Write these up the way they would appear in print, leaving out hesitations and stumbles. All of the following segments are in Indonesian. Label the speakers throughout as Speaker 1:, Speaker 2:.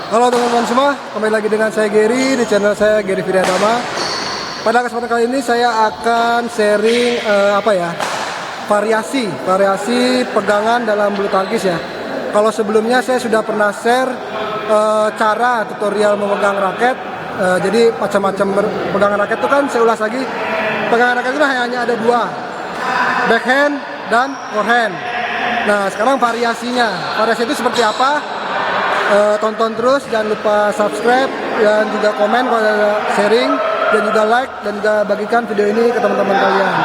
Speaker 1: Halo teman-teman semua, kembali lagi dengan saya Gary di channel saya Gary Vidyatama. Pada kesempatan kali ini saya akan sharing variasi pegangan dalam bulu tangkis ya. Kalau sebelumnya saya sudah pernah share cara tutorial memegang raket. Jadi macam-macam pegangan raket itu kan saya ulas lagi. Pegangan raket itu hanya ada dua, backhand dan forehand. Nah sekarang variasi itu seperti apa? Tonton terus, jangan lupa subscribe dan juga komen kalau ada sharing, dan juga like dan juga bagikan video ini ke teman-teman kalian.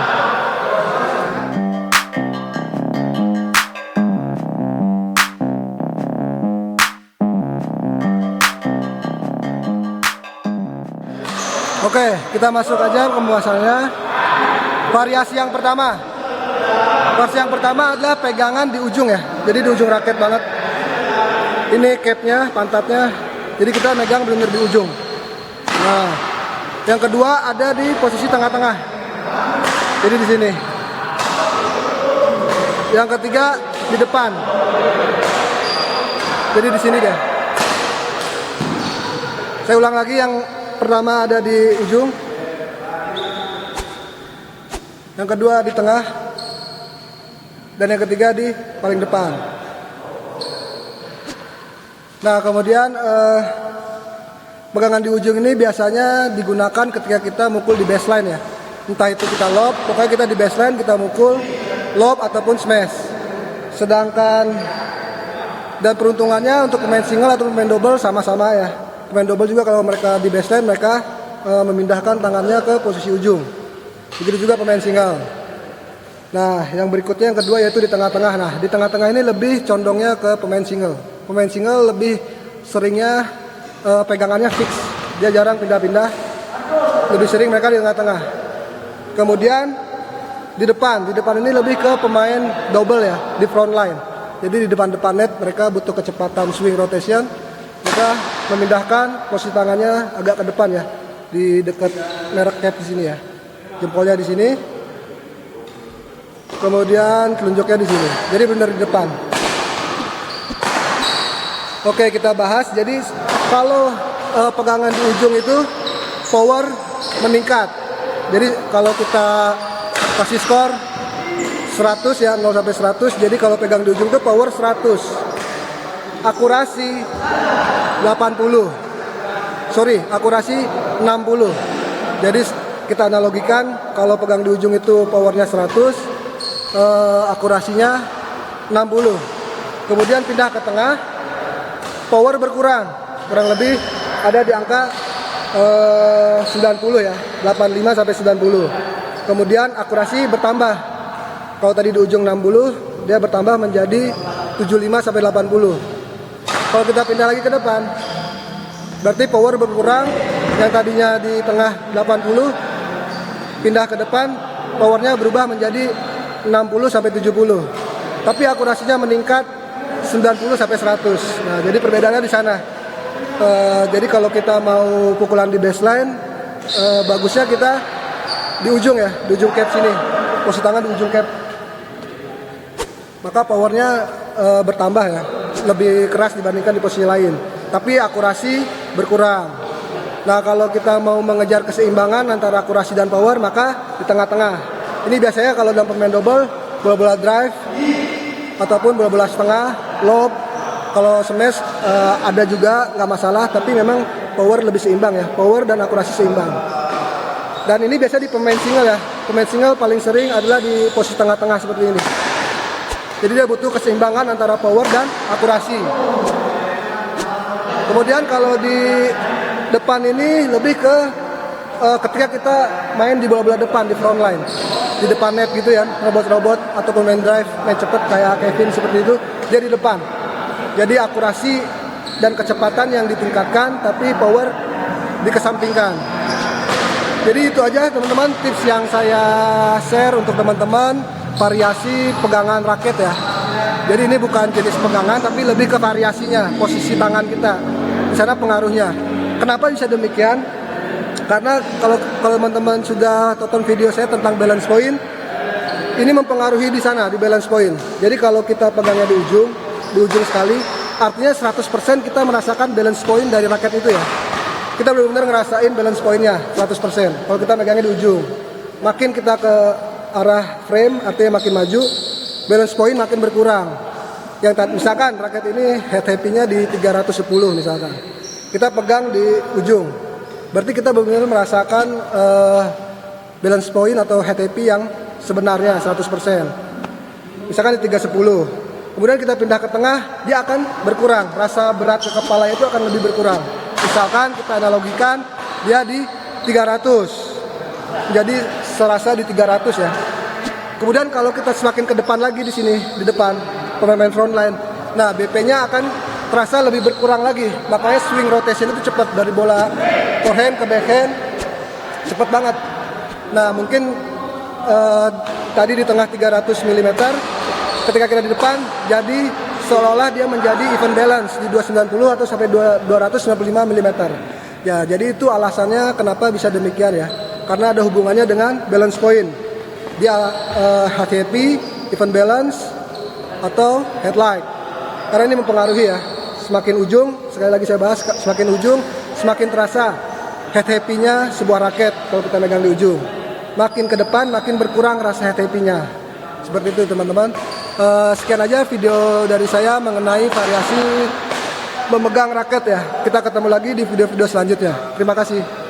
Speaker 1: Oke, kita masuk aja ke pembahasannya. Variasi yang pertama adalah pegangan di ujung ya, jadi di ujung raket banget. Ini capnya, pantatnya, jadi kita megang benar di ujung. Nah, yang kedua ada di posisi tengah-tengah, jadi di sini. Yang ketiga di depan, jadi di sini deh. Saya ulang lagi, yang pertama ada di ujung, yang kedua di tengah, dan yang ketiga di paling depan. Nah kemudian pegangan di ujung ini biasanya digunakan ketika kita mukul di baseline ya. Entah itu kita lob, pokoknya kita di baseline kita mukul lob ataupun smash. Sedangkan dan peruntungannya untuk pemain single atau pemain double sama-sama ya. Pemain double juga kalau mereka di baseline mereka memindahkan tangannya ke posisi ujung. Begitu juga pemain single. Nah yang berikutnya yang kedua yaitu di tengah-tengah. Nah di tengah-tengah ini lebih condongnya ke pemain single. Pemain single lebih seringnya pegangannya fix, dia jarang pindah-pindah, lebih sering mereka di tengah-tengah. Kemudian di depan ini lebih ke pemain double ya, di front line. Jadi di depan net mereka butuh kecepatan swing rotation, mereka memindahkan posisi tangannya agak ke depan ya, di dekat merek cap di sini ya, jempolnya di sini, kemudian telunjuknya di sini. Jadi benar di depan. Oke, kita bahas. Jadi kalau pegangan di ujung itu power meningkat. Jadi kalau kita kasih skor 100 ya, 0 sampai 100. Jadi kalau pegang di ujung itu power 100. Akurasi 60. Jadi kita analogikan kalau pegang di ujung itu powernya 100, akurasinya 60. Kemudian pindah ke tengah, power berkurang, kurang lebih ada di angka 90 ya, 85 sampai 90. Kemudian akurasi bertambah. Kalau tadi di ujung 60, dia bertambah menjadi 75 sampai 80. Kalau kita pindah lagi ke depan, berarti power berkurang, yang tadinya di tengah 80, pindah ke depan, powernya berubah menjadi 60 sampai 70. Tapi akurasinya meningkat 90 sampai 100. Nah, jadi perbedaannya di sana. Jadi kalau kita mau pukulan di baseline, bagusnya kita di ujung ya, di ujung cap sini. Posisi tangan di ujung cap. Maka powernya bertambah ya, lebih keras dibandingkan di posisi lain. Tapi akurasi berkurang. Nah, kalau kita mau mengejar keseimbangan antara akurasi dan power, maka di tengah-tengah. Ini biasanya kalau dalam pemain double, bola-bola drive ataupun bola-bola setengah, lob, kalau smash ada juga nggak masalah, tapi memang power lebih seimbang ya, power dan akurasi seimbang. Dan ini biasa di pemain single ya, pemain single paling sering adalah di posisi tengah-tengah seperti ini. Jadi dia butuh keseimbangan antara power dan akurasi. Kemudian kalau di depan ini lebih ke ketika kita main di bola-bola depan, di front line, di depan net gitu ya, robot-robot ataupun main drive, main cepet kayak Kevin seperti itu, dia di depan. Jadi akurasi dan kecepatan yang ditingkatkan, tapi power dikesampingkan. Jadi itu aja teman-teman tips yang saya share untuk teman-teman, variasi pegangan raket ya. Jadi ini bukan jenis pegangan, tapi lebih ke variasinya, posisi tangan kita, di sana pengaruhnya. Kenapa bisa demikian? Karena kalau teman-teman sudah tonton video saya tentang balance point, ini mempengaruhi di sana, di balance point. Jadi kalau kita pegangnya di ujung sekali, artinya 100% kita merasakan balance point dari raket itu ya. Kita benar-benar ngerasain balance point-nya 100%. Kalau kita megangnya di ujung, makin kita ke arah frame, artinya makin maju, balance point makin berkurang. Yang tadi misalkan raket ini head happy-nya di 310 misalkan, kita pegang di ujung, berarti kita benar-benar merasakan balance point atau head happy yang sebenarnya 100%. Misalkan di 310, kemudian kita pindah ke tengah, dia akan berkurang, rasa berat ke kepala itu akan lebih berkurang. Misalkan kita analogikan dia di 300, jadi serasa di 300 ya. Kemudian kalau kita semakin ke depan lagi di sini, di depan pemain frontline, nah BP-nya akan terasa lebih berkurang lagi. Makanya swing rotation itu cepat, dari bola forehand ke backhand cepat banget. Nah mungkin tadi di tengah 300 mm, ketika kita di depan, jadi seolah-olah dia menjadi even balance di 290 atau sampai 295 mm. Ya, jadi itu alasannya kenapa bisa demikian ya. Karena ada hubungannya dengan balance point. Dia head happy, even balance, atau headlight. Karena ini mempengaruhi ya. Semakin ujung, sekali lagi saya bahas, semakin ujung, semakin terasa head happy-nya sebuah raket kalau kita megang di ujung. Makin ke depan, makin berkurang rasa head happy-nya. Seperti itu teman-teman. Sekian aja video dari saya mengenai variasi memegang raket ya. Kita ketemu lagi di video-video selanjutnya. Terima kasih.